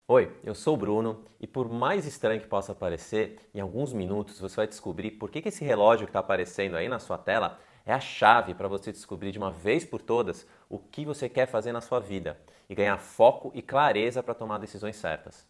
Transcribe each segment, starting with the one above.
Oi, eu sou o Bruno e por mais estranho que possa parecer, em alguns minutos você vai descobrir por que esse relógio que está aparecendo aí na sua tela é a chave para você descobrir de uma vez por todas o que você quer fazer na sua vida e ganhar foco e clareza para tomar decisões certas.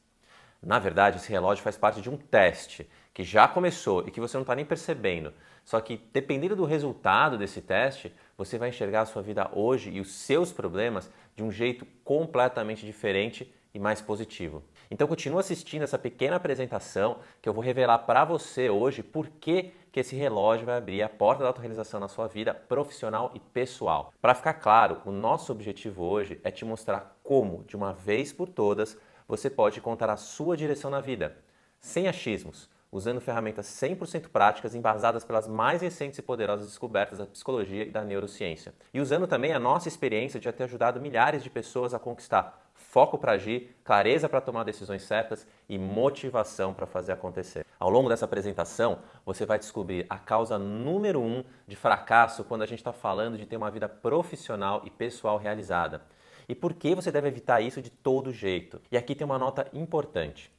Na verdade, esse relógio faz parte de um teste que já começou e que você não está nem percebendo. Só que, dependendo do resultado desse teste, você vai enxergar a sua vida hoje e os seus problemas de um jeito completamente diferente e mais positivo. Então, continua assistindo essa pequena apresentação que eu vou revelar para você hoje por que esse relógio vai abrir a porta da autorrealização na sua vida profissional e pessoal. Para ficar claro, o nosso objetivo hoje é te mostrar como, de uma vez por todas, você pode encontrar a sua direção na vida, sem achismos, usando ferramentas 100% práticas embasadas pelas mais recentes e poderosas descobertas da psicologia e da neurociência. E usando também a nossa experiência de já ter ajudado milhares de pessoas a conquistar foco para agir, clareza para tomar decisões certas e motivação para fazer acontecer. Ao longo dessa apresentação, você vai descobrir a causa número 1 de fracasso quando a gente está falando de ter uma vida profissional e pessoal realizada. E por que você deve evitar isso de todo jeito? E aqui tem uma nota importante.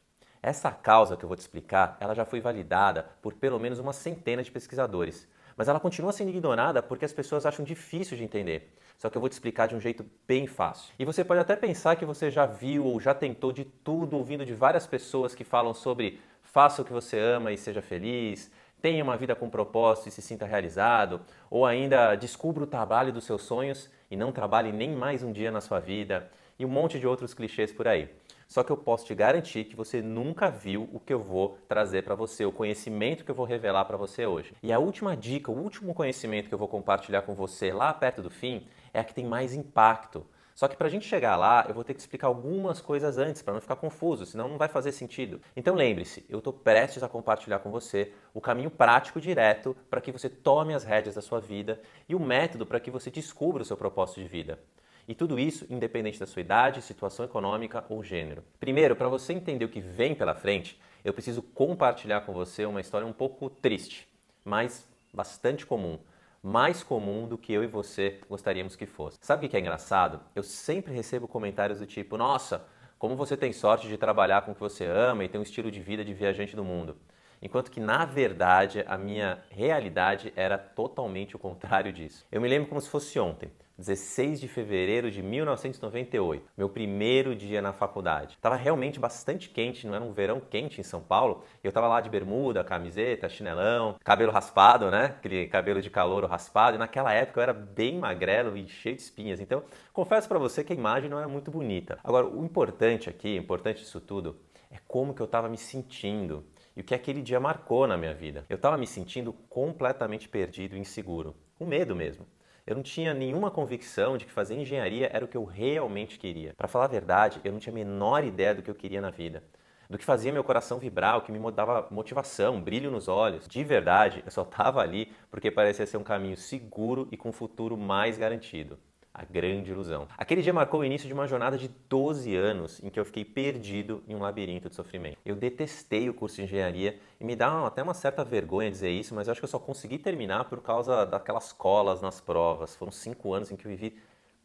Essa causa que eu vou te explicar, ela já foi validada por pelo menos uma centena de pesquisadores. Mas ela continua sendo ignorada porque as pessoas acham difícil de entender. Só que eu vou te explicar de um jeito bem fácil. E você pode até pensar que você já viu ou já tentou de tudo, ouvindo de várias pessoas que falam sobre faça o que você ama e seja feliz, tenha uma vida com propósito e se sinta realizado, ou ainda descubra o trabalho dos seus sonhos e não trabalhe nem mais um dia na sua vida, e um monte de outros clichês por aí. Só que eu posso te garantir que você nunca viu o que eu vou trazer para você, o conhecimento que eu vou revelar para você hoje. E a última dica, o último conhecimento que eu vou compartilhar com você lá perto do fim é a que tem mais impacto. Só que para a gente chegar lá, eu vou ter que explicar algumas coisas antes, para não ficar confuso, senão não vai fazer sentido. Então lembre-se, eu estou prestes a compartilhar com você o caminho prático direto para que você tome as rédeas da sua vida e o método para que você descubra o seu propósito de vida. E tudo isso independente da sua idade, situação econômica ou gênero. Primeiro, para você entender o que vem pela frente, eu preciso compartilhar com você uma história um pouco triste, mas bastante comum. Mais comum do que eu e você gostaríamos que fosse. Sabe o que é engraçado? Eu sempre recebo comentários do tipo: nossa, como você tem sorte de trabalhar com o que você ama e ter um estilo de vida de viajante do mundo. Enquanto que, na verdade, a minha realidade era totalmente o contrário disso. Eu me lembro como se fosse ontem, 16 de fevereiro de 1998, meu primeiro dia na faculdade. Estava realmente bastante quente, não era um verão quente em São Paulo. Eu estava lá de bermuda, camiseta, chinelão, cabelo raspado, né? Aquele cabelo de calouro raspado. E naquela época eu era bem magrelo e cheio de espinhas. Então, confesso para você que a imagem não era muito bonita. Agora, o importante aqui, o importante disso tudo, é como que eu estava me sentindo e o que aquele dia marcou na minha vida. Eu estava me sentindo completamente perdido e inseguro, com medo mesmo. Eu não tinha nenhuma convicção de que fazer engenharia era o que eu realmente queria. Para falar a verdade, eu não tinha a menor ideia do que eu queria na vida, do que fazia meu coração vibrar, o que me dava motivação, brilho nos olhos. De verdade, eu só estava ali porque parecia ser um caminho seguro e com um futuro mais garantido. A grande ilusão. Aquele dia marcou o início de uma jornada de 12 anos em que eu fiquei perdido em um labirinto de sofrimento. Eu detestei o curso de engenharia e me dá até uma certa vergonha dizer isso, mas eu acho que eu só consegui terminar por causa daquelas colas nas provas. Foram 5 anos em que eu vivi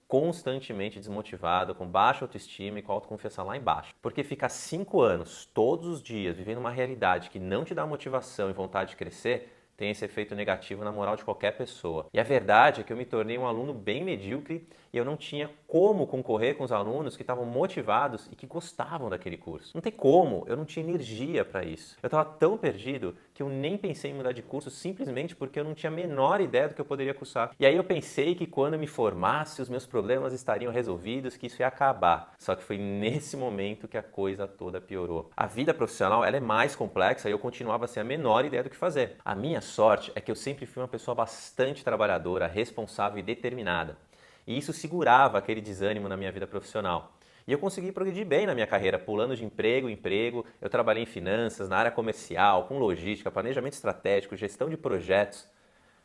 constantemente desmotivado, com baixa autoestima e com a autoconfiança lá embaixo. Porque ficar 5 anos, todos os dias, vivendo uma realidade que não te dá motivação e vontade de crescer, tem esse efeito negativo na moral de qualquer pessoa. E a verdade é que eu me tornei um aluno bem medíocre e eu não tinha como concorrer com os alunos que estavam motivados e que gostavam daquele curso. Não tem como, eu não tinha energia para isso. Eu estava tão perdido que eu nem pensei em mudar de curso simplesmente porque eu não tinha a menor ideia do que eu poderia cursar. E aí eu pensei que quando eu me formasse os meus problemas estariam resolvidos, que isso ia acabar. Só que foi nesse momento que a coisa toda piorou. A vida profissional ela é mais complexa e eu continuava sem a menor ideia do que fazer. A minha sorte é que eu sempre fui uma pessoa bastante trabalhadora, responsável e determinada. E isso segurava aquele desânimo na minha vida profissional. E eu consegui progredir bem na minha carreira, pulando de emprego em emprego. Eu trabalhei em finanças, na área comercial, com logística, planejamento estratégico, gestão de projetos.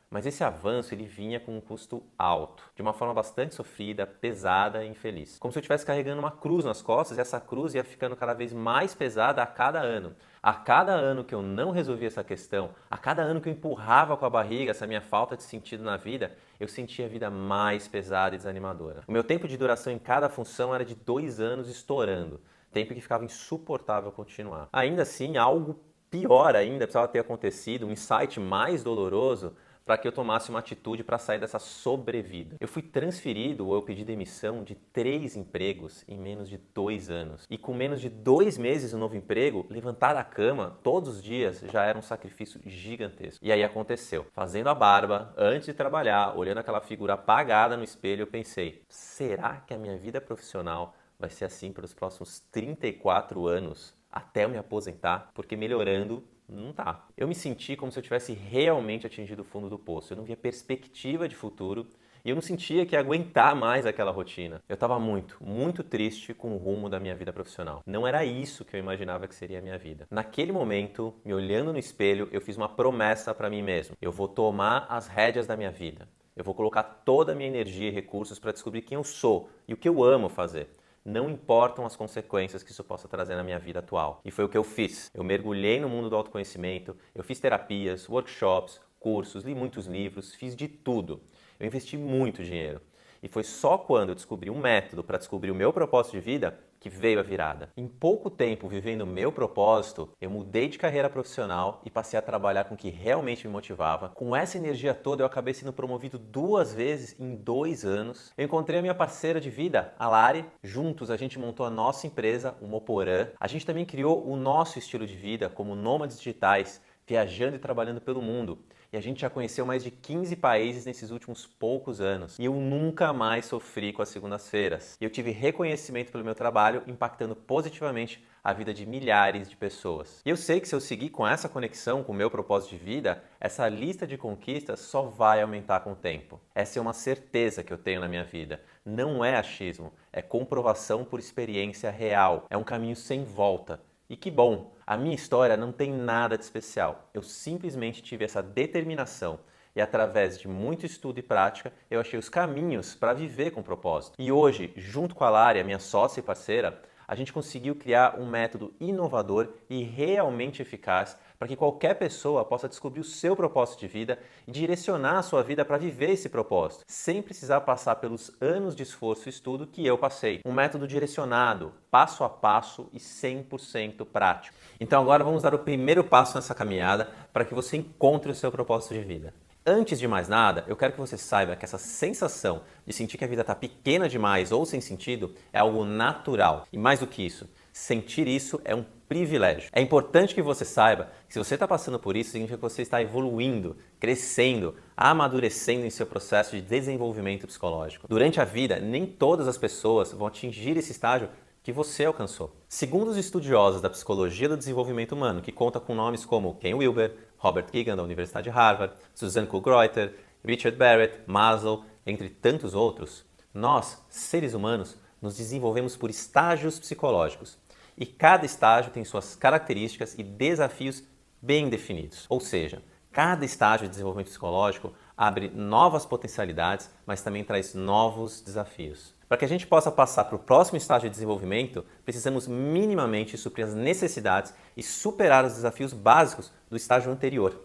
Mas esse avanço ele vinha com um custo alto, de uma forma bastante sofrida, pesada e infeliz. Como se eu estivesse carregando uma cruz nas costas e essa cruz ia ficando cada vez mais pesada a cada ano. A cada ano que eu não resolvia essa questão, a cada ano que eu empurrava com a barriga essa minha falta de sentido na vida, eu sentia a vida mais pesada e desanimadora. O meu tempo de duração em cada função era de 2 anos estourando. tempo que ficava insuportável continuar. Ainda assim, algo pior ainda precisava ter acontecido, um insight mais doloroso, para que eu tomasse uma atitude para sair dessa sobrevida. Eu fui transferido ou eu pedi demissão de 3 empregos em menos de 2 anos. E com menos de 2 meses no novo emprego, levantar da cama todos os dias já era um sacrifício gigantesco. E aí aconteceu. Fazendo a barba, antes de trabalhar, olhando aquela figura apagada no espelho, eu pensei, será que a minha vida profissional vai ser assim pelos próximos 34 anos, até eu me aposentar? Porque melhorando não tá. Eu me senti como se eu tivesse realmente atingido o fundo do poço. Eu não via perspectiva de futuro e eu não sentia que ia aguentar mais aquela rotina. Eu estava muito triste com o rumo da minha vida profissional. Não era isso que eu imaginava que seria a minha vida. Naquele momento, me olhando no espelho, eu fiz uma promessa para mim mesmo. Eu vou tomar as rédeas da minha vida. Eu vou colocar toda a minha energia e recursos para descobrir quem eu sou e o que eu amo fazer. Não importam as consequências que isso possa trazer na minha vida atual. E foi o que eu fiz. Eu mergulhei no mundo do autoconhecimento, eu fiz terapias, workshops, cursos, li muitos livros, fiz de tudo. Eu investi muito dinheiro. E foi só quando eu descobri um método para descobrir o meu propósito de vida que veio a virada. Em pouco tempo vivendo o meu propósito, eu mudei de carreira profissional e passei a trabalhar com o que realmente me motivava. Com essa energia toda, eu acabei sendo promovido 2 vezes em 2 anos. Eu encontrei a minha parceira de vida, a Lari. Juntos a gente montou a nossa empresa, o Moporã. A gente também criou o nosso estilo de vida como nômades digitais, viajando e trabalhando pelo mundo. E a gente já conheceu mais de 15 países nesses últimos poucos anos. E eu nunca mais sofri com as segundas-feiras. E eu tive reconhecimento pelo meu trabalho, impactando positivamente a vida de milhares de pessoas. E eu sei que se eu seguir com essa conexão com o meu propósito de vida, essa lista de conquistas só vai aumentar com o tempo. Essa é uma certeza que eu tenho na minha vida. Não é achismo, é comprovação por experiência real. É um caminho sem volta. E que bom! A minha história não tem nada de especial. Eu simplesmente tive essa determinação e através de muito estudo e prática, eu achei os caminhos para viver com propósito. E hoje, junto com a Lari, a minha sócia e parceira, a gente conseguiu criar um método inovador e realmente eficaz para que qualquer pessoa possa descobrir o seu propósito de vida e direcionar a sua vida para viver esse propósito, sem precisar passar pelos anos de esforço e estudo que eu passei. Um método direcionado, passo a passo e 100% prático. Então agora vamos dar o primeiro passo nessa caminhada para que você encontre o seu propósito de vida. Antes de mais nada, eu quero que você saiba que essa sensação de sentir que a vida está pequena demais ou sem sentido é algo natural. E mais do que isso, sentir isso é um privilégio. É importante que você saiba que se você está passando por isso, significa que você está evoluindo, crescendo, amadurecendo em seu processo de desenvolvimento psicológico. Durante a vida, nem todas as pessoas vão atingir esse estágio que você alcançou. Segundo os estudiosos da psicologia do desenvolvimento humano, que conta com nomes como Ken Wilber, Robert Kegan, da Universidade de Harvard, Susan Kuhl-Greuter, Richard Barrett, Maslow, entre tantos outros, nós, seres humanos, nos desenvolvemos por estágios psicológicos. E cada estágio tem suas características e desafios bem definidos. Ou seja, cada estágio de desenvolvimento psicológico abre novas potencialidades, mas também traz novos desafios. Para que a gente possa passar para o próximo estágio de desenvolvimento, precisamos minimamente suprir as necessidades e superar os desafios básicos do estágio anterior.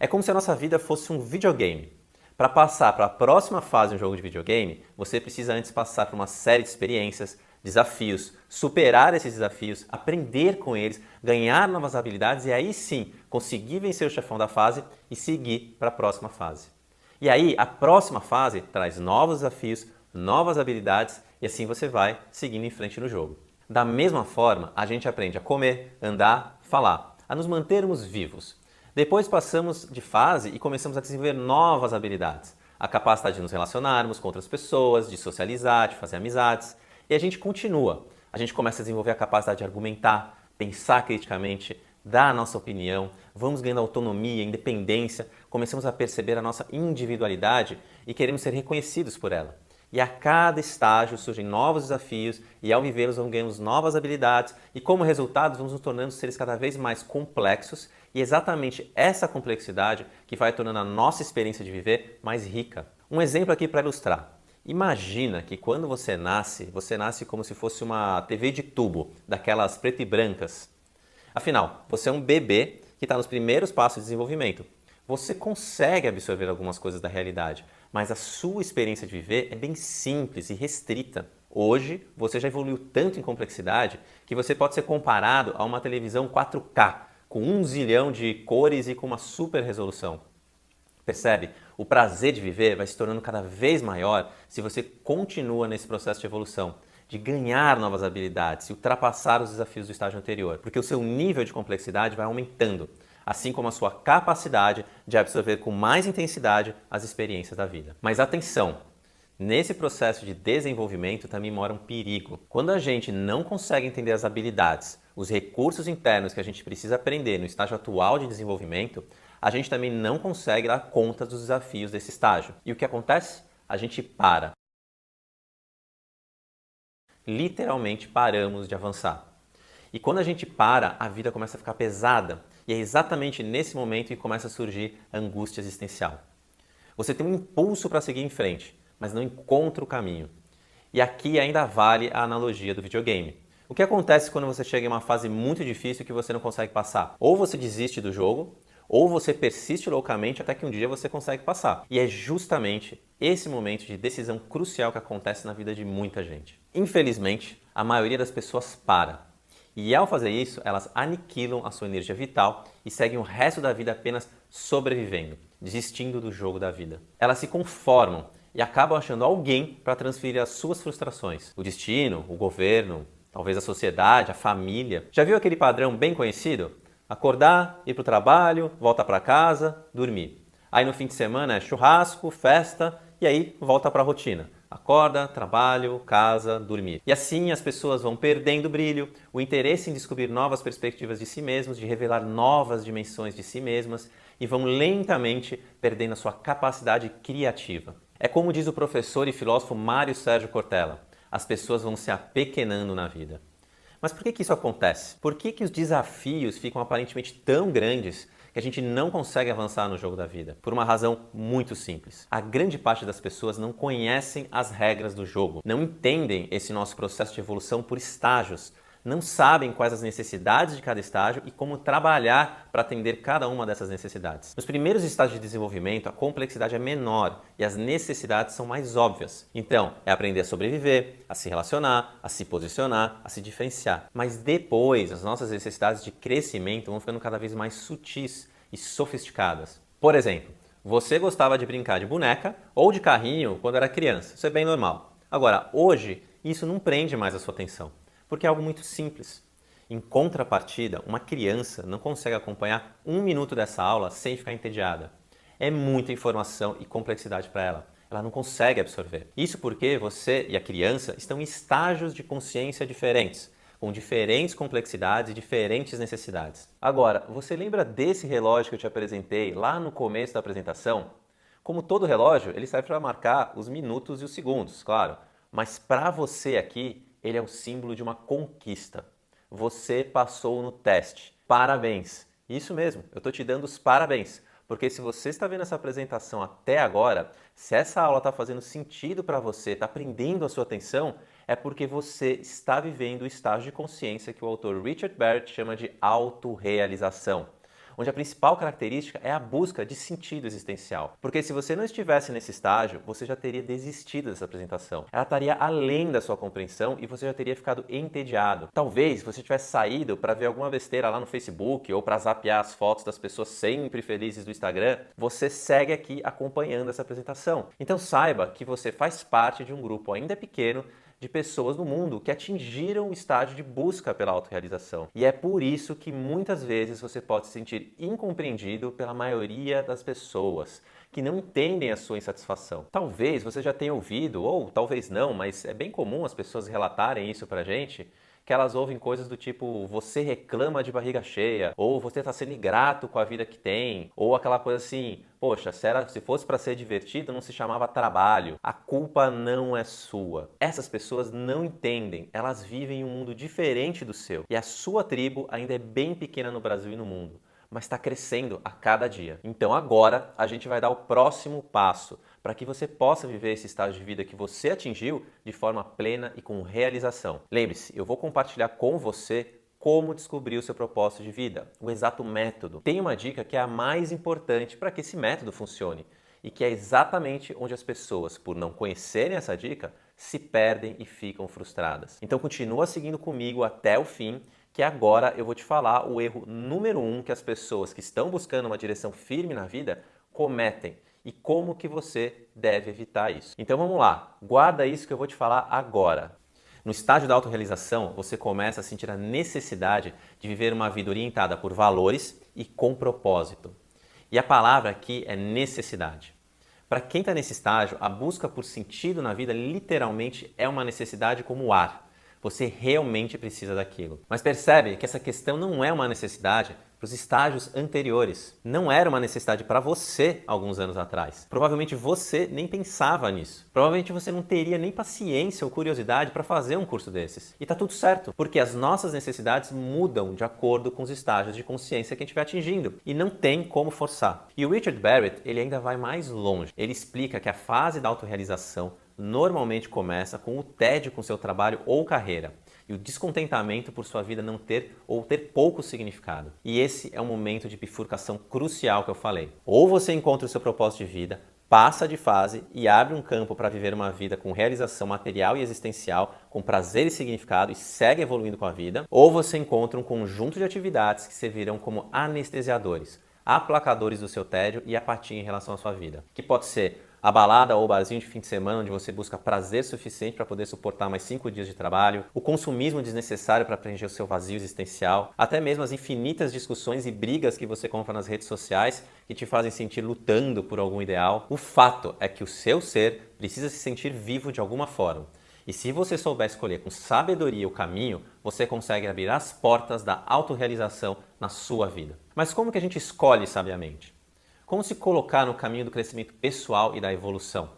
É como se a nossa vida fosse um videogame. Para passar para a próxima fase de um jogo de videogame, você precisa antes passar por uma série de experiências, desafios, superar esses desafios, aprender com eles, ganhar novas habilidades e aí sim conseguir vencer o chefão da fase e seguir para a próxima fase. E aí a próxima fase traz novos desafios, novas habilidades e assim você vai seguindo em frente no jogo. Da mesma forma, a gente aprende a comer, andar, falar, a nos mantermos vivos. Depois passamos de fase e começamos a desenvolver novas habilidades. A capacidade de nos relacionarmos com outras pessoas, de socializar, de fazer amizades. E a gente continua. A gente começa a desenvolver a capacidade de argumentar, pensar criticamente, dar a nossa opinião, vamos ganhando autonomia, independência, começamos a perceber a nossa individualidade e queremos ser reconhecidos por ela. E a cada estágio surgem novos desafios e ao vivê-los vamos ganhando novas habilidades e como resultado vamos nos tornando seres cada vez mais complexos e exatamente essa complexidade que vai tornando a nossa experiência de viver mais rica. Um exemplo aqui para ilustrar. Imagina que quando você nasce como se fosse uma TV de tubo, daquelas preto e brancas. Afinal, você é um bebê que está nos primeiros passos de desenvolvimento. Você consegue absorver algumas coisas da realidade, mas a sua experiência de viver é bem simples e restrita. Hoje, você já evoluiu tanto em complexidade que você pode ser comparado a uma televisão 4K, com 1 zilhão de cores e com uma super resolução. Percebe? O prazer de viver vai se tornando cada vez maior se você continua nesse processo de evolução, de ganhar novas habilidades e ultrapassar os desafios do estágio anterior, porque o seu nível de complexidade vai aumentando, assim como a sua capacidade de absorver com mais intensidade as experiências da vida. Mas atenção! Nesse processo de desenvolvimento também mora um perigo. Quando a gente não consegue entender as habilidades, os recursos internos que a gente precisa aprender no estágio atual de desenvolvimento, a gente também não consegue dar conta dos desafios desse estágio. E o que acontece? A gente para. Literalmente paramos de avançar. E quando a gente para, a vida começa a ficar pesada. E é exatamente nesse momento que começa a surgir a angústia existencial. Você tem um impulso para seguir em frente, mas não encontra o caminho. E aqui ainda vale a analogia do videogame. O que acontece quando você chega em uma fase muito difícil que você não consegue passar? Ou você desiste do jogo, ou você persiste loucamente até que um dia você consegue passar. E é justamente esse momento de decisão crucial que acontece na vida de muita gente. Infelizmente, a maioria das pessoas para. E ao fazer isso, elas aniquilam a sua energia vital e seguem o resto da vida apenas sobrevivendo, desistindo do jogo da vida. Elas se conformam e acabam achando alguém para transferir as suas frustrações. O destino, o governo, talvez a sociedade, a família. Já viu aquele padrão bem conhecido? Acordar, ir para o trabalho, volta para casa, dormir. Aí no fim de semana é churrasco, festa e aí volta para a rotina. Acorda, trabalho, casa, dormir. E assim as pessoas vão perdendo o brilho, o interesse em descobrir novas perspectivas de si mesmos, de revelar novas dimensões de si mesmas e vão lentamente perdendo a sua capacidade criativa. É como diz o professor e filósofo Mário Sérgio Cortella, as pessoas vão se apequenando na vida. Mas por que isso acontece? Por que os desafios ficam aparentemente tão grandes que a gente não consegue avançar no jogo da vida? Por uma razão muito simples. A grande parte das pessoas não conhecem as regras do jogo, não entendem esse nosso processo de evolução por estágios, não sabem quais as necessidades de cada estágio e como trabalhar para atender cada uma dessas necessidades. Nos primeiros estágios de desenvolvimento, a complexidade é menor e as necessidades são mais óbvias. Então, é aprender a sobreviver, a se relacionar, a se posicionar, a se diferenciar. Mas depois, as nossas necessidades de crescimento vão ficando cada vez mais sutis e sofisticadas. Por exemplo, você gostava de brincar de boneca ou de carrinho quando era criança. Isso é bem normal. Agora, hoje, isso não prende mais a sua atenção. Porque é algo muito simples. Em contrapartida, uma criança não consegue acompanhar 1 minuto dessa aula sem ficar entediada. É muita informação e complexidade para ela. Ela não consegue absorver. Isso porque você e a criança estão em estágios de consciência diferentes, com diferentes complexidades e diferentes necessidades. Agora, você lembra desse relógio que eu te apresentei lá no começo da apresentação? Como todo relógio, ele serve para marcar os minutos e os segundos, claro. Mas para você aqui, ele é o símbolo de uma conquista. Você passou no teste. Parabéns! Isso mesmo, eu estou te dando os parabéns. Porque se você está vendo essa apresentação até agora, se essa aula está fazendo sentido para você, está prendendo a sua atenção, é porque você está vivendo o estágio de consciência que o autor Richard Barrett chama de autorrealização, onde a principal característica é a busca de sentido existencial. Porque se você não estivesse nesse estágio, você já teria desistido dessa apresentação. Ela estaria além da sua compreensão e você já teria ficado entediado. Talvez você tivesse saído para ver alguma besteira lá no Facebook ou para zapear as fotos das pessoas sempre felizes do Instagram. Você segue aqui acompanhando essa apresentação. Então saiba que você faz parte de um grupo ainda pequeno de pessoas no mundo que atingiram o estágio de busca pela autorrealização. E é por isso que muitas vezes você pode se sentir incompreendido pela maioria das pessoas que não entendem a sua insatisfação. Talvez você já tenha ouvido, ou talvez não, mas é bem comum as pessoas relatarem isso pra gente, que elas ouvem coisas do tipo, você reclama de barriga cheia, ou você está sendo ingrato com a vida que tem, ou aquela coisa assim, poxa, se fosse para ser divertido não se chamava trabalho, a culpa não é sua. Essas pessoas não entendem, elas vivem em um mundo diferente do seu, e a sua tribo ainda é bem pequena no Brasil e no mundo, mas está crescendo a cada dia. Então agora a gente vai dar o próximo passo, para que você possa viver esse estágio de vida que você atingiu de forma plena e com realização. Lembre-se, eu vou compartilhar com você como descobrir o seu propósito de vida, o exato método. Tem uma dica que é a mais importante para que esse método funcione e que é exatamente onde as pessoas, por não conhecerem essa dica, se perdem e ficam frustradas. Então continua seguindo comigo até o fim, que agora eu vou te falar o erro número 1 que as pessoas que estão buscando uma direção firme na vida cometem e como que você deve evitar isso. Então vamos lá, guarda isso que eu vou te falar agora. No estágio da autorrealização, você começa a sentir a necessidade de viver uma vida orientada por valores e com propósito. E a palavra aqui é necessidade. Para quem está nesse estágio, a busca por sentido na vida literalmente é uma necessidade como o ar. Você realmente precisa daquilo. Mas percebe que essa questão não é uma necessidade para os estágios anteriores. Não era uma necessidade para você alguns anos atrás. Provavelmente você nem pensava nisso. Provavelmente você não teria nem paciência ou curiosidade para fazer um curso desses. E tá tudo certo, porque as nossas necessidades mudam de acordo com os estágios de consciência que a gente vai atingindo. E não tem como forçar. E o Richard Barrett, ele ainda vai mais longe. Ele explica que a fase da autorrealização normalmente começa com o tédio com seu trabalho ou carreira e o descontentamento por sua vida não ter ou ter pouco significado. E esse é um momento de bifurcação crucial que eu falei. Ou você encontra o seu propósito de vida, passa de fase e abre um campo para viver uma vida com realização material e existencial, com prazer e significado e segue evoluindo com a vida, ou você encontra um conjunto de atividades que servirão como anestesiadores, aplacadores do seu tédio e apatia em relação à sua vida, que pode ser a balada ou o barzinho de fim de semana onde você busca prazer suficiente para poder suportar mais 5 dias de trabalho, o consumismo desnecessário para preencher o seu vazio existencial, até mesmo as infinitas discussões e brigas que você compra nas redes sociais que te fazem sentir lutando por algum ideal. O fato é que o seu ser precisa se sentir vivo de alguma forma. E se você souber escolher com sabedoria o caminho, você consegue abrir as portas da autorrealização na sua vida. Mas como que a gente escolhe sabiamente? Como se colocar no caminho do crescimento pessoal e da evolução?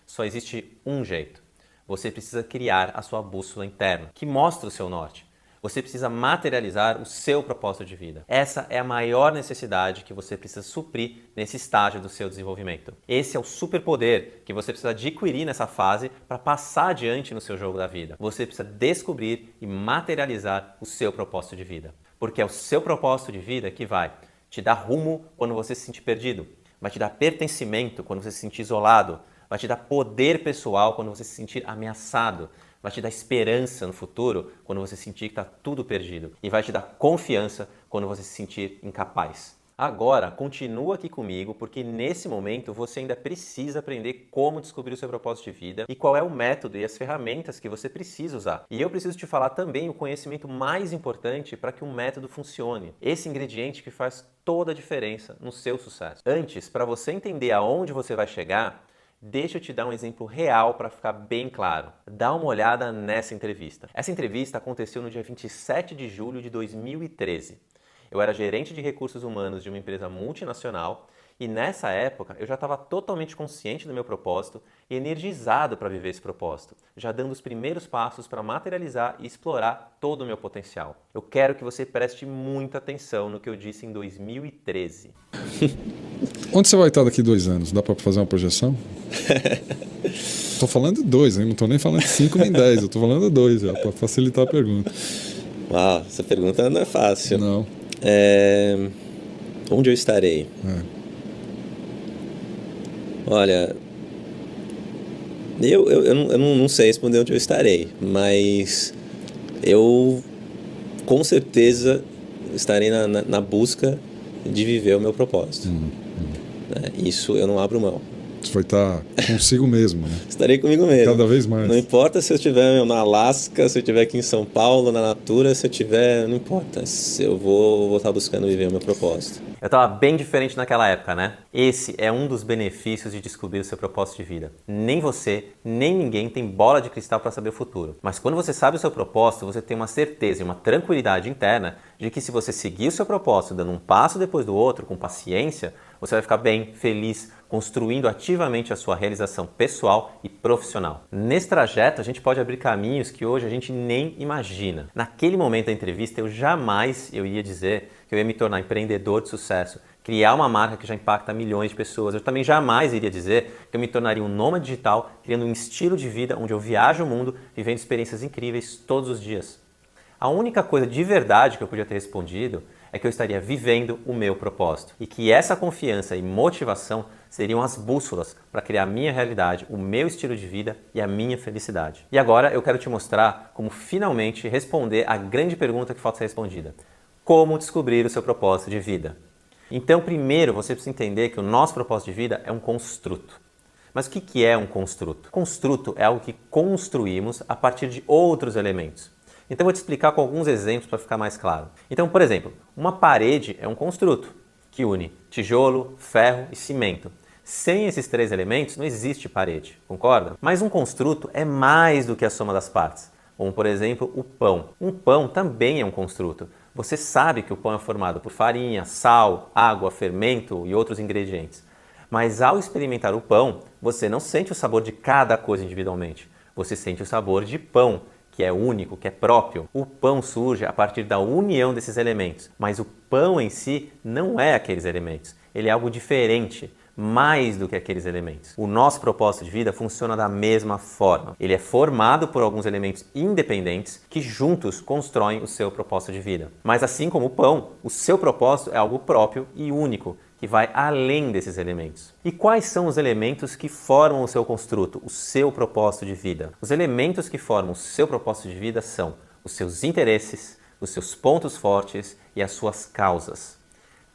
Só existe um jeito. Você precisa criar a sua bússola interna, que mostra o seu norte. Você precisa materializar o seu propósito de vida. Essa é a maior necessidade que você precisa suprir nesse estágio do seu desenvolvimento. Esse é o superpoder que você precisa adquirir nessa fase para passar adiante no seu jogo da vida. Você precisa descobrir e materializar o seu propósito de vida. Porque é o seu propósito de vida que vai te dar rumo quando você se sentir perdido, vai te dar pertencimento quando você se sentir isolado, vai te dar poder pessoal quando você se sentir ameaçado, vai te dar esperança no futuro quando você sentir que está tudo perdido e vai te dar confiança quando você se sentir incapaz. Agora, continua aqui comigo, porque nesse momento você ainda precisa aprender como descobrir o seu propósito de vida e qual é o método e as ferramentas que você precisa usar. E eu preciso te falar também o conhecimento mais importante para que um método funcione. Esse ingrediente que faz toda a diferença no seu sucesso. Antes, para você entender aonde você vai chegar, deixa eu te dar um exemplo real para ficar bem claro. Dá uma olhada nessa entrevista. Essa entrevista aconteceu no dia 27 de julho de 2013. Eu era gerente de recursos humanos de uma empresa multinacional e nessa época eu já estava totalmente consciente do meu propósito e energizado para viver esse propósito, já dando os primeiros passos para materializar e explorar todo o meu potencial. Eu quero que você preste muita atenção no que eu disse em 2013. Onde você vai estar daqui 2 anos? Dá para fazer uma projeção? Estou falando de 2, hein? Não estou nem falando de 5 nem 10, eu estou falando de 2 já, para facilitar a pergunta. Uau, essa pergunta não é fácil. Não. Onde eu estarei? Olha, eu não sei responder onde eu estarei, mas eu com certeza estarei na busca de viver o meu propósito. Isso eu não abro mão. Você vai estar consigo mesmo, né? Estarei comigo mesmo. Cada vez mais. Não importa se eu estiver na Alasca, se eu estiver aqui em São Paulo, na Natura, se eu estiver... Não importa. Eu vou estar buscando viver o meu propósito. Eu estava bem diferente naquela época, né? Esse é um dos benefícios de descobrir o seu propósito de vida. Nem você, nem ninguém tem bola de cristal para saber o futuro. Mas quando você sabe o seu propósito, você tem uma certeza e uma tranquilidade interna de que se você seguir o seu propósito, dando um passo depois do outro, com paciência, você vai ficar bem, feliz, construindo ativamente a sua realização pessoal e profissional. Nesse trajeto, a gente pode abrir caminhos que hoje a gente nem imagina. Naquele momento da entrevista, eu jamais iria dizer que eu ia me tornar empreendedor de sucesso, criar uma marca que já impacta milhões de pessoas. Eu também jamais iria dizer que eu me tornaria um nômade digital, criando um estilo de vida onde eu viajo o mundo, vivendo experiências incríveis todos os dias. A única coisa de verdade que eu podia ter respondido é que eu estaria vivendo o meu propósito e que essa confiança e motivação seriam as bússolas para criar a minha realidade, o meu estilo de vida e a minha felicidade. E agora eu quero te mostrar como finalmente responder a grande pergunta que falta ser respondida. Como descobrir o seu propósito de vida? Então, primeiro, você precisa entender que o nosso propósito de vida é um construto. Mas o que é um construto? Construto é algo que construímos a partir de outros elementos. Então, eu vou te explicar com alguns exemplos para ficar mais claro. Então, por exemplo, uma parede é um construto que une tijolo, ferro e cimento. Sem esses três elementos, não existe parede, concorda? Mas um construto é mais do que a soma das partes. Como, por exemplo, o pão. Um pão também é um construto. Você sabe que o pão é formado por farinha, sal, água, fermento e outros ingredientes. Mas ao experimentar o pão, você não sente o sabor de cada coisa individualmente. Você sente o sabor de pão, que é único, que é próprio. O pão surge a partir da união desses elementos, mas o pão em si não é aqueles elementos. Ele é algo diferente, mais do que aqueles elementos. O nosso propósito de vida funciona da mesma forma. Ele é formado por alguns elementos independentes que juntos constroem o seu propósito de vida. Mas assim como o pão, o seu propósito é algo próprio e único, que vai além desses elementos. E quais são os elementos que formam o seu construto, o seu propósito de vida? Os elementos que formam o seu propósito de vida são os seus interesses, os seus pontos fortes e as suas causas.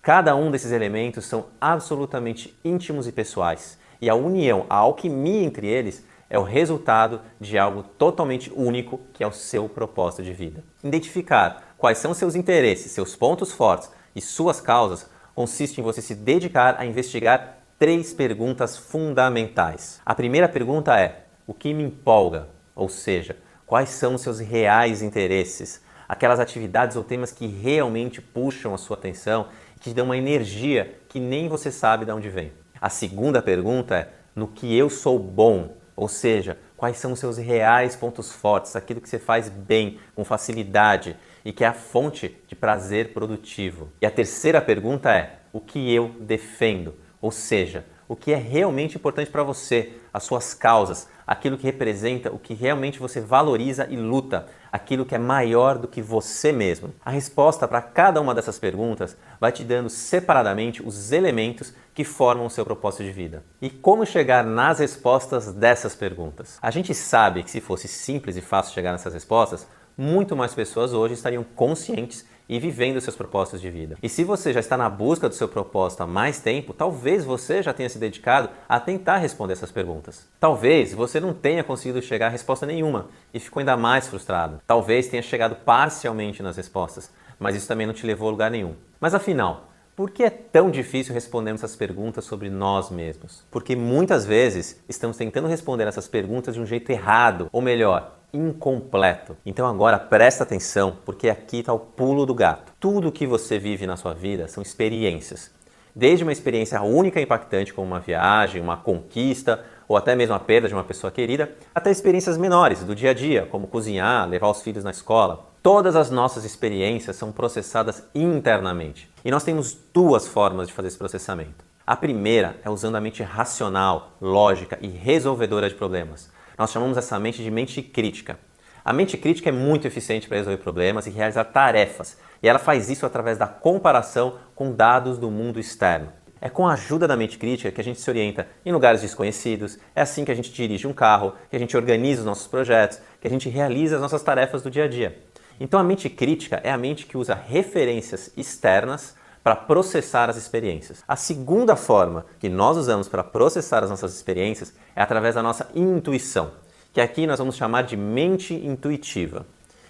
Cada um desses elementos são absolutamente íntimos e pessoais, e a união, a alquimia entre eles é o resultado de algo totalmente único, que é o seu propósito de vida. Identificar quais são seus interesses, seus pontos fortes e suas causas consiste em você se dedicar a investigar 3 perguntas fundamentais. A primeira pergunta é: o que me empolga? Ou seja, quais são os seus reais interesses? Aquelas atividades ou temas que realmente puxam a sua atenção e que te dão uma energia que nem você sabe de onde vem. A segunda pergunta é: no que eu sou bom? Ou seja, quais são os seus reais pontos fortes, aquilo que você faz bem, com facilidade e que é a fonte de prazer produtivo. E a terceira pergunta é: o que eu defendo? Ou seja, o que é realmente importante para você, as suas causas, aquilo que representa o que realmente você valoriza e luta, aquilo que é maior do que você mesmo. A resposta para cada uma dessas perguntas vai te dando separadamente os elementos que formam o seu propósito de vida. E como chegar nas respostas dessas perguntas? A gente sabe que se fosse simples e fácil chegar nessas respostas, muito mais pessoas hoje estariam conscientes e vivendo seus propósitos de vida. E se você já está na busca do seu propósito há mais tempo, talvez você já tenha se dedicado a tentar responder essas perguntas. Talvez você não tenha conseguido chegar a resposta nenhuma e ficou ainda mais frustrado. Talvez tenha chegado parcialmente nas respostas, mas isso também não te levou a lugar nenhum. Mas afinal, por que é tão difícil respondermos essas perguntas sobre nós mesmos? Porque muitas vezes estamos tentando responder essas perguntas de um jeito errado, ou melhor, incompleto. Então agora presta atenção, porque aqui está o pulo do gato. Tudo que você vive na sua vida são experiências. Desde uma experiência única e impactante como uma viagem, uma conquista ou até mesmo a perda de uma pessoa querida, até experiências menores do dia a dia, como cozinhar, levar os filhos na escola. Todas as nossas experiências são processadas internamente. E nós temos 2 formas de fazer esse processamento. A primeira é usando a mente racional, lógica e resolvedora de problemas. Nós chamamos essa mente de mente crítica. A mente crítica é muito eficiente para resolver problemas e realizar tarefas, e ela faz isso através da comparação com dados do mundo externo. É com a ajuda da mente crítica que a gente se orienta em lugares desconhecidos, é assim que a gente dirige um carro, que a gente organiza os nossos projetos, que a gente realiza as nossas tarefas do dia a dia. Então a mente crítica é a mente que usa referências externas para processar as experiências. A segunda forma que nós usamos para processar as nossas experiências é através da nossa intuição, que aqui nós vamos chamar de mente intuitiva.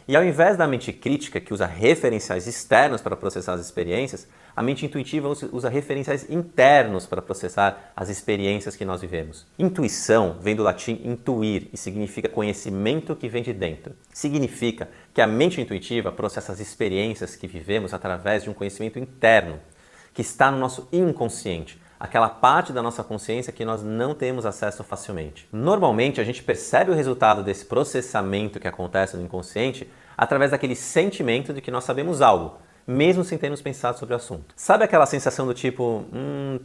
E ao invés da mente crítica, que usa referenciais externos para processar as experiências, a mente intuitiva usa referenciais internos para processar as experiências que nós vivemos. Intuição vem do latim intuir e significa conhecimento que vem de dentro. Significa que a mente intuitiva processa as experiências que vivemos através de um conhecimento interno, que está no nosso inconsciente, aquela parte da nossa consciência que nós não temos acesso facilmente. Normalmente, a gente percebe o resultado desse processamento que acontece no inconsciente através daquele sentimento de que nós sabemos algo, mesmo sem termos pensado sobre o assunto. Sabe aquela sensação do tipo,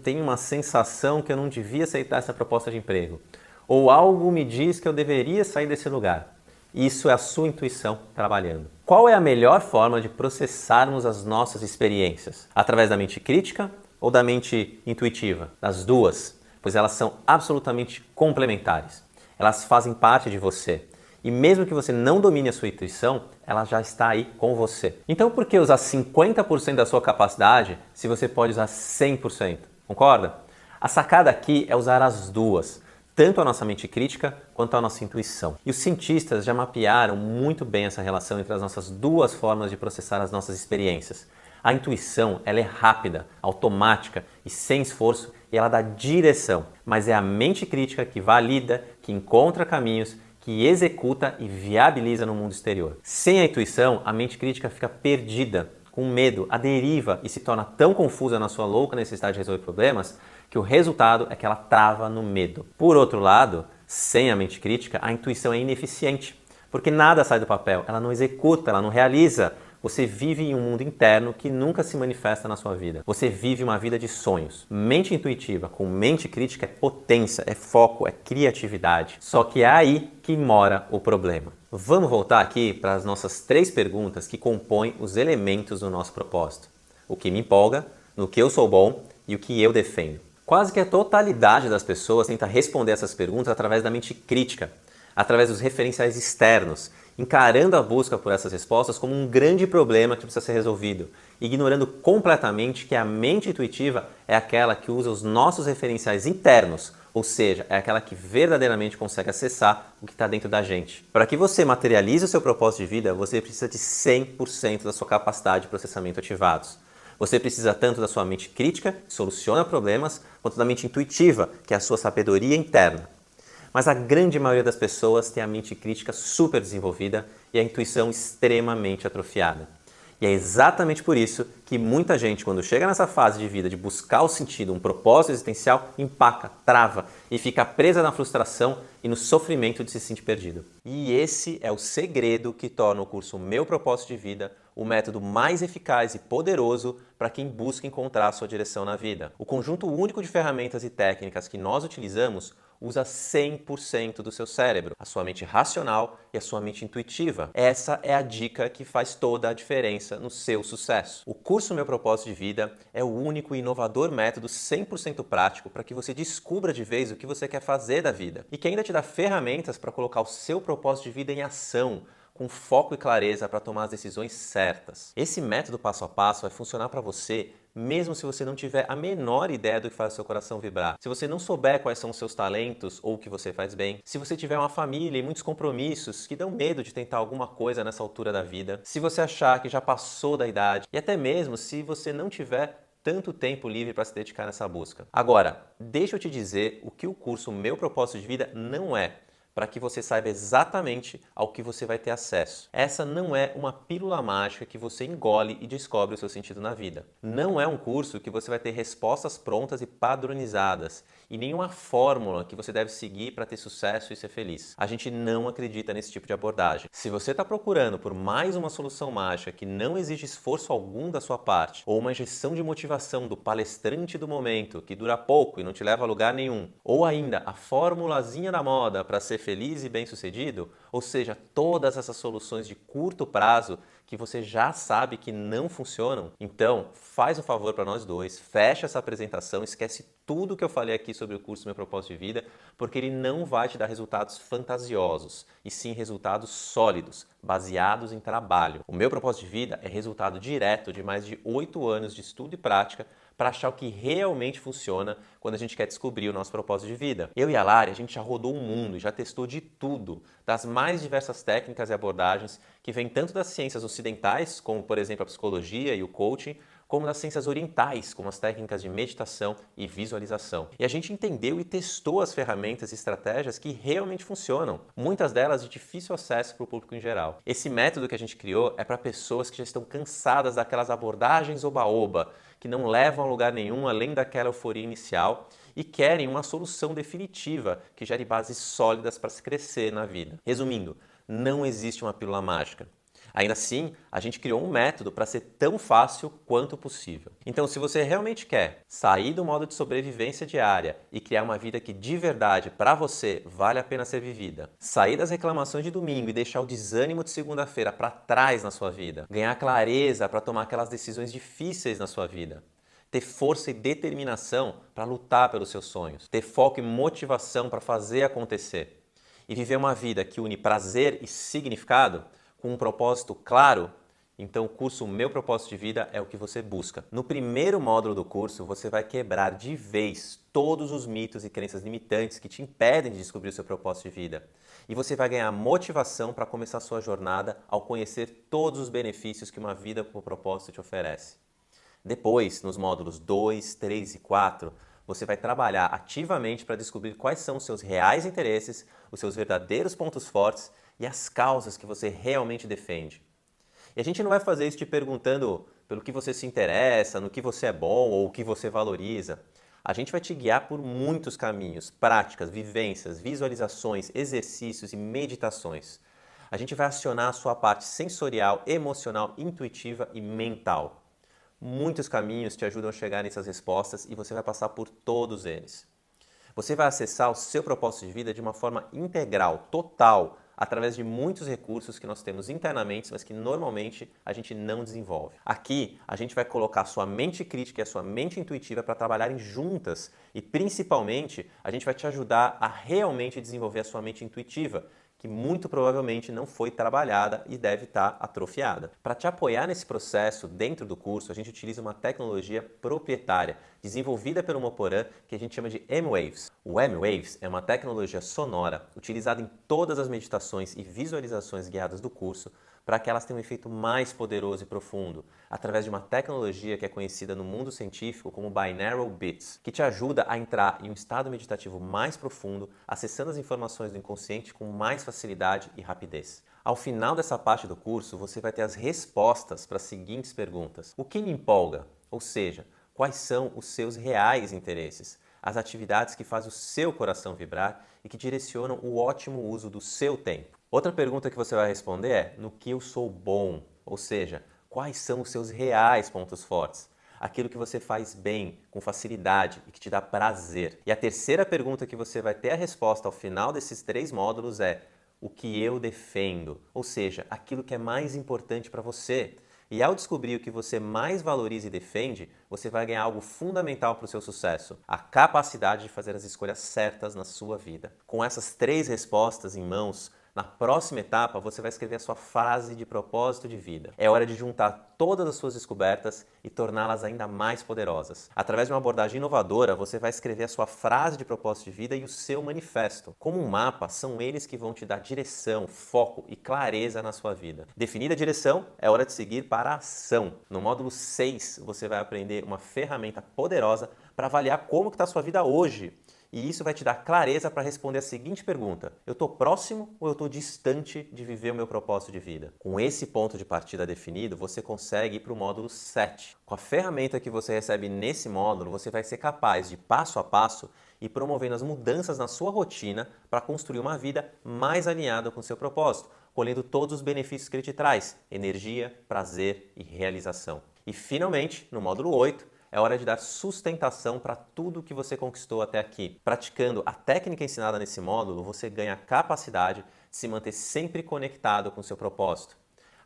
tenho uma sensação que eu não devia aceitar essa proposta de emprego? Ou algo me diz que eu deveria sair desse lugar? Isso é a sua intuição trabalhando. Qual é a melhor forma de processarmos as nossas experiências? Através da mente crítica ou da mente intuitiva? Das duas. pois elas são absolutamente complementares. Elas fazem parte de você. E mesmo que você não domine a sua intuição, ela já está aí com você. Então por que usar 50% da sua capacidade se você pode usar 100%? Concorda? A sacada aqui é usar as duas, tanto a nossa mente crítica quanto a nossa intuição. E os cientistas já mapearam muito bem essa relação entre as nossas duas formas de processar as nossas experiências. A intuição, ela é rápida, automática e sem esforço, e ela dá direção. Mas é a mente crítica que valida, que encontra caminhos, que executa e viabiliza no mundo exterior. Sem a intuição, a mente crítica fica perdida, com medo, à deriva e se torna tão confusa na sua louca necessidade de resolver problemas que o resultado é que ela trava no medo. Por outro lado, sem a mente crítica, a intuição é ineficiente, porque nada sai do papel, ela não executa, ela não realiza. Você vive em um mundo interno que nunca se manifesta na sua vida. Você vive uma vida de sonhos. Mente intuitiva com mente crítica é potência, é foco, é criatividade. Só que é aí que mora o problema. Vamos voltar aqui para as nossas 3 perguntas que compõem os elementos do nosso propósito. O que me empolga, no que eu sou bom e o que eu defendo. Quase que a totalidade das pessoas tenta responder essas perguntas através da mente crítica, através dos referenciais externos, encarando a busca por essas respostas como um grande problema que precisa ser resolvido, ignorando completamente que a mente intuitiva é aquela que usa os nossos referenciais internos, ou seja, é aquela que verdadeiramente consegue acessar o que está dentro da gente. Para que você materialize o seu propósito de vida, você precisa de 100% da sua capacidade de processamento ativados. Você precisa tanto da sua mente crítica, que soluciona problemas, quanto da mente intuitiva, que é a sua sabedoria interna. Mas a grande maioria das pessoas tem a mente crítica super desenvolvida e a intuição extremamente atrofiada. E é exatamente por isso que muita gente, quando chega nessa fase de vida de buscar o sentido, um propósito existencial, empaca, trava e fica presa na frustração e no sofrimento de se sentir perdido. E esse é o segredo que torna o curso Meu Propósito de Vida o método mais eficaz e poderoso para quem busca encontrar a sua direção na vida. O conjunto único de ferramentas e técnicas que nós utilizamos usa 100% do seu cérebro, a sua mente racional e a sua mente intuitiva. Essa é a dica que faz toda a diferença no seu sucesso. O curso Meu Propósito de Vida é o único e inovador método 100% prático para que você descubra de vez o que você quer fazer da vida e que ainda te dá ferramentas para colocar o seu propósito de vida em ação, com foco e clareza para tomar as decisões certas. Esse método passo a passo vai funcionar para você mesmo se você não tiver a menor ideia do que faz o seu coração vibrar. Se você não souber quais são os seus talentos ou o que você faz bem. Se você tiver uma família e muitos compromissos que dão medo de tentar alguma coisa nessa altura da vida. Se você achar que já passou da idade. E até mesmo se você não tiver tanto tempo livre para se dedicar nessa busca. Agora, deixa eu te dizer o que o curso Meu Propósito de Vida não é, para que você saiba exatamente ao que você vai ter acesso. Essa não é uma pílula mágica que você engole e descobre o seu sentido na vida. Não é um curso que você vai ter respostas prontas e padronizadas, e nenhuma fórmula que você deve seguir para ter sucesso e ser feliz. A gente não acredita nesse tipo de abordagem. Se você está procurando por mais uma solução mágica que não exige esforço algum da sua parte, ou uma injeção de motivação do palestrante do momento que dura pouco e não te leva a lugar nenhum, ou ainda a formulazinha da moda para ser feliz e bem-sucedido, ou seja, todas essas soluções de curto prazo que você já sabe que não funcionam, então faz um favor para nós dois, fecha essa apresentação, esquece tudo que eu falei aqui sobre o curso Meu Propósito de Vida, porque ele não vai te dar resultados fantasiosos, e sim resultados sólidos, baseados em trabalho. O Meu Propósito de Vida é resultado direto de mais de 8 anos de estudo e prática para achar o que realmente funciona quando a gente quer descobrir o nosso propósito de vida. Eu e a Lari, a gente já rodou o mundo, já testou de tudo, das mais diversas técnicas e abordagens que vêm tanto das ciências ocidentais, como por exemplo a psicologia e o coaching, como das ciências orientais, como as técnicas de meditação e visualização. E a gente entendeu e testou as ferramentas e estratégias que realmente funcionam, muitas delas de difícil acesso para o público em geral. Esse método que a gente criou é para pessoas que já estão cansadas daquelas abordagens oba-oba, que não levam a lugar nenhum além daquela euforia inicial e querem uma solução definitiva que gere bases sólidas para se crescer na vida. Resumindo, não existe uma pílula mágica. Ainda assim, a gente criou um método para ser tão fácil quanto possível. Então, se você realmente quer sair do modo de sobrevivência diária e criar uma vida que de verdade, para você, vale a pena ser vivida, sair das reclamações de domingo e deixar o desânimo de segunda-feira para trás na sua vida, ganhar clareza para tomar aquelas decisões difíceis na sua vida, ter força e determinação para lutar pelos seus sonhos, ter foco e motivação para fazer acontecer e viver uma vida que une prazer e significado com um propósito claro. Então o curso Meu Propósito de Vida é o que você busca. No primeiro módulo do curso, você vai quebrar de vez todos os mitos e crenças limitantes que te impedem de descobrir o seu propósito de vida. E você vai ganhar motivação para começar a sua jornada ao conhecer todos os benefícios que uma vida com propósito te oferece. Depois, nos módulos 2, 3 e 4, você vai trabalhar ativamente para descobrir quais são os seus reais interesses, os seus verdadeiros pontos fortes e as causas que você realmente defende. E a gente não vai fazer isso te perguntando pelo que você se interessa, no que você é bom ou o que você valoriza. A gente vai te guiar por muitos caminhos, práticas, vivências, visualizações, exercícios e meditações. A gente vai acionar a sua parte sensorial, emocional, intuitiva e mental. Muitos caminhos te ajudam a chegar nessas respostas e você vai passar por todos eles. Você vai acessar o seu propósito de vida de uma forma integral, total, através de muitos recursos que nós temos internamente, mas que normalmente a gente não desenvolve. Aqui, a gente vai colocar a sua mente crítica e a sua mente intuitiva para trabalharem juntas e, principalmente, a gente vai te ajudar a realmente desenvolver a sua mente intuitiva, que muito provavelmente não foi trabalhada e deve estar atrofiada. Para te apoiar nesse processo, dentro do curso, a gente utiliza uma tecnologia proprietária, desenvolvida pelo Moporã, que a gente chama de M-Waves. O M-Waves é uma tecnologia sonora utilizada em todas as meditações e visualizações guiadas do curso, para que elas tenham um efeito mais poderoso e profundo, através de uma tecnologia que é conhecida no mundo científico como Binaural Beats, que te ajuda a entrar em um estado meditativo mais profundo, acessando as informações do inconsciente com mais facilidade e rapidez. Ao final dessa parte do curso, você vai ter as respostas para as seguintes perguntas. O que lhe empolga? Ou seja, quais são os seus reais interesses? As atividades que fazem o seu coração vibrar e que direcionam o ótimo uso do seu tempo. Outra pergunta que você vai responder é: no que eu sou bom? Ou seja, quais são os seus reais pontos fortes? Aquilo que você faz bem, com facilidade e que te dá prazer. E a terceira pergunta que você vai ter a resposta ao final desses 3 módulos é: o que eu defendo? Ou seja, aquilo que é mais importante para você. E ao descobrir o que você mais valoriza e defende, você vai ganhar algo fundamental para o seu sucesso: a capacidade de fazer as escolhas certas na sua vida. Com essas 3 respostas em mãos, na próxima etapa, você vai escrever a sua frase de propósito de vida. É hora de juntar todas as suas descobertas e torná-las ainda mais poderosas. Através de uma abordagem inovadora, você vai escrever a sua frase de propósito de vida e o seu manifesto. Como um mapa, são eles que vão te dar direção, foco e clareza na sua vida. Definida a direção, é hora de seguir para a ação. No módulo 6, você vai aprender uma ferramenta poderosa para avaliar como está a sua vida hoje. E isso vai te dar clareza para responder a seguinte pergunta: eu estou próximo ou eu estou distante de viver o meu propósito de vida? Com esse ponto de partida definido, você consegue ir para o módulo 7. Com a ferramenta que você recebe nesse módulo, você vai ser capaz de, passo a passo, ir promovendo as mudanças na sua rotina para construir uma vida mais alinhada com o seu propósito, colhendo todos os benefícios que ele te traz: energia, prazer e realização. E finalmente, no módulo 8, é hora de dar sustentação para tudo que você conquistou até aqui. Praticando a técnica ensinada nesse módulo, você ganha a capacidade de se manter sempre conectado com o seu propósito.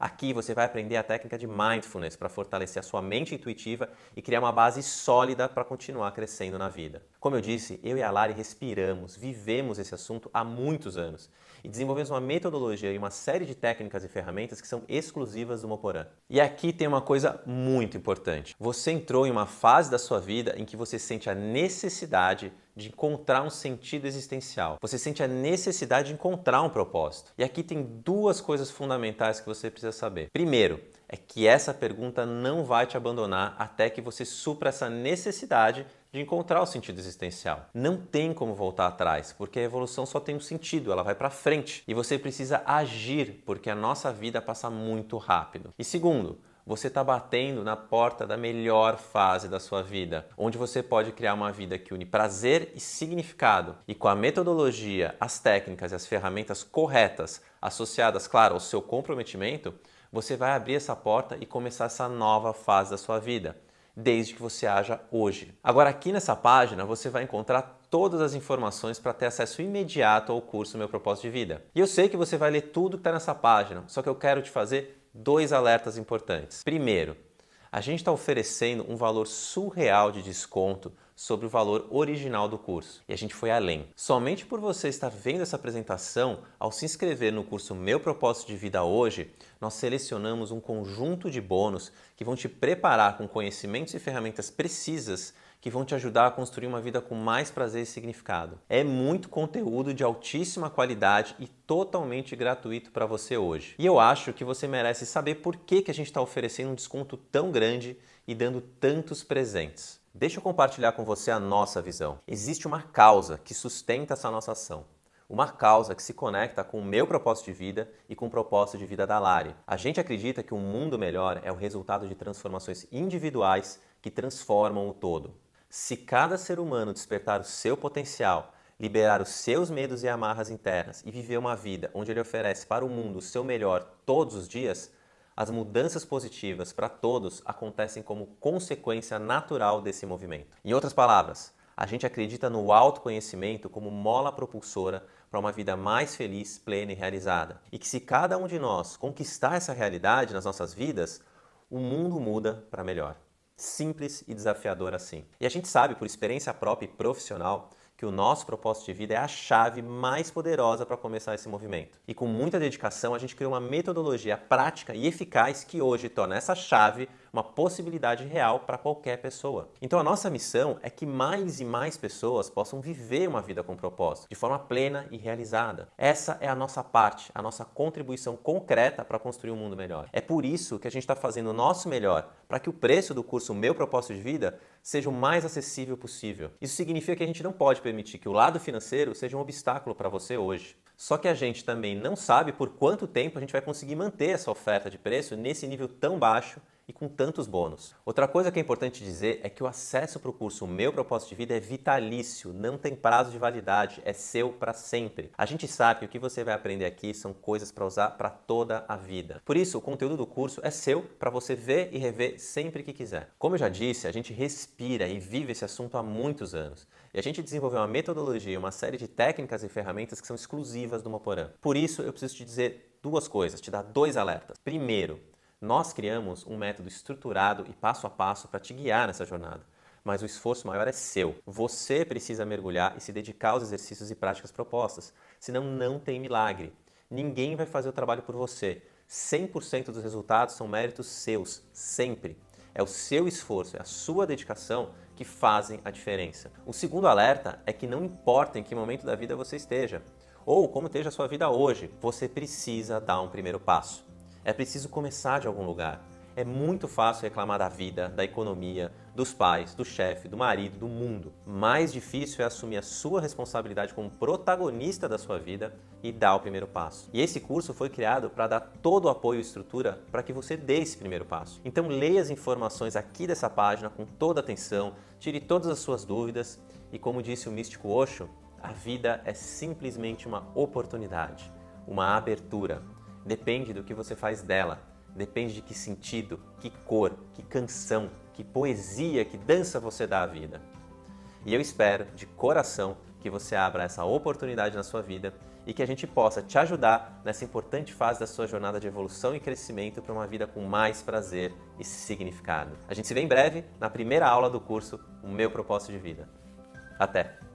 Aqui você vai aprender a técnica de Mindfulness para fortalecer a sua mente intuitiva e criar uma base sólida para continuar crescendo na vida. Como eu disse, eu e a Lari respiramos, vivemos esse assunto há muitos anos e desenvolvemos uma metodologia e uma série de técnicas e ferramentas que são exclusivas do Moporã. E aqui tem uma coisa muito importante. Você entrou em uma fase da sua vida em que você sente a necessidade de encontrar um sentido existencial. Você sente a necessidade de encontrar um propósito. E aqui tem 2 coisas fundamentais que você precisa saber. Primeiro, é que essa pergunta não vai te abandonar até que você supra essa necessidade de encontrar o sentido existencial. Não tem como voltar atrás, porque a evolução só tem um sentido, ela vai para frente. E você precisa agir, porque a nossa vida passa muito rápido. E segundo, você está batendo na porta da melhor fase da sua vida, onde você pode criar uma vida que une prazer e significado. E com a metodologia, as técnicas e as ferramentas corretas, associadas, claro, ao seu comprometimento, você vai abrir essa porta e começar essa nova fase da sua vida, desde que você haja hoje. Agora, aqui nessa página, você vai encontrar todas as informações para ter acesso imediato ao curso Meu Propósito de Vida. E eu sei que você vai ler tudo que está nessa página, só que eu quero te fazer 2 alertas importantes. Primeiro, A gente está oferecendo um valor surreal de desconto sobre o valor original do curso. E a gente foi além. Somente por você estar vendo essa apresentação, ao se inscrever no curso Meu Propósito de Vida hoje, nós selecionamos um conjunto de bônus que vão te preparar com conhecimentos e ferramentas precisas que vão te ajudar a construir uma vida com mais prazer e significado. É muito conteúdo de altíssima qualidade e totalmente gratuito para você hoje. E eu acho que você merece saber por que a gente está oferecendo um desconto tão grande e dando tantos presentes. Deixa eu compartilhar com você a nossa visão. Existe uma causa que sustenta essa nossa ação. Uma causa que se conecta com o meu propósito de vida e com o propósito de vida da Lari. A gente acredita que um mundo melhor é o resultado de transformações individuais que transformam o todo. Se cada ser humano despertar o seu potencial, liberar os seus medos e amarras internas e viver uma vida onde ele oferece para o mundo o seu melhor todos os dias, as mudanças positivas para todos acontecem como consequência natural desse movimento. Em outras palavras, a gente acredita no autoconhecimento como mola propulsora para uma vida mais feliz, plena e realizada. E que se cada um de nós conquistar essa realidade nas nossas vidas, o mundo muda para melhor. Simples e desafiador assim. E a gente sabe, por experiência própria e profissional, que o nosso propósito de vida é a chave mais poderosa para começar esse movimento. E com muita dedicação, a gente criou uma metodologia prática e eficaz que hoje torna essa chave uma possibilidade real para qualquer pessoa. Então a nossa missão é que mais e mais pessoas possam viver uma vida com propósito, de forma plena e realizada. Essa é a nossa parte, a nossa contribuição concreta para construir um mundo melhor. É por isso que a gente está fazendo o nosso melhor para que o preço do curso Meu Propósito de Vida seja o mais acessível possível. Isso significa que a gente não pode permitir que o lado financeiro seja um obstáculo para você hoje. Só que a gente também não sabe por quanto tempo a gente vai conseguir manter essa oferta de preço nesse nível tão baixo e com tantos bônus. Outra coisa que é importante dizer é que o acesso para o curso Meu Propósito de Vida é vitalício, não tem prazo de validade, é seu para sempre. A gente sabe que o que você vai aprender aqui são coisas para usar para toda a vida. Por isso, o conteúdo do curso é seu para você ver e rever sempre que quiser. Como eu já disse, a gente respira e vive esse assunto há muitos anos. E a gente desenvolveu uma metodologia e uma série de técnicas e ferramentas que são exclusivas do Moporã. Por isso, eu preciso te dizer duas coisas, te dar dois alertas. Primeiro, nós criamos um método estruturado e passo a passo para te guiar nessa jornada, mas o esforço maior é seu. Você precisa mergulhar e se dedicar aos exercícios e práticas propostas, senão não tem milagre. Ninguém vai fazer o trabalho por você. 100% dos resultados são méritos seus, sempre. É o seu esforço, é a sua dedicação que fazem a diferença. O segundo alerta é que não importa em que momento da vida você esteja, ou como esteja a sua vida hoje, você precisa dar um primeiro passo. É preciso começar de algum lugar. É muito fácil reclamar da vida, da economia, dos pais, do chefe, do marido, do mundo. Mais difícil é assumir a sua responsabilidade como protagonista da sua vida e dar o primeiro passo. E esse curso foi criado para dar todo o apoio e estrutura para que você dê esse primeiro passo. Então leia as informações aqui dessa página com toda atenção, tire todas as suas dúvidas e, como disse o místico Osho, a vida é simplesmente uma oportunidade, uma abertura. Depende do que você faz dela, depende de que sentido, que cor, que canção, que poesia, que dança você dá à vida. E eu espero, de coração, que você abra essa oportunidade na sua vida e que a gente possa te ajudar nessa importante fase da sua jornada de evolução e crescimento para uma vida com mais prazer e significado. A gente se vê em breve na primeira aula do curso O Meu Propósito de Vida. Até!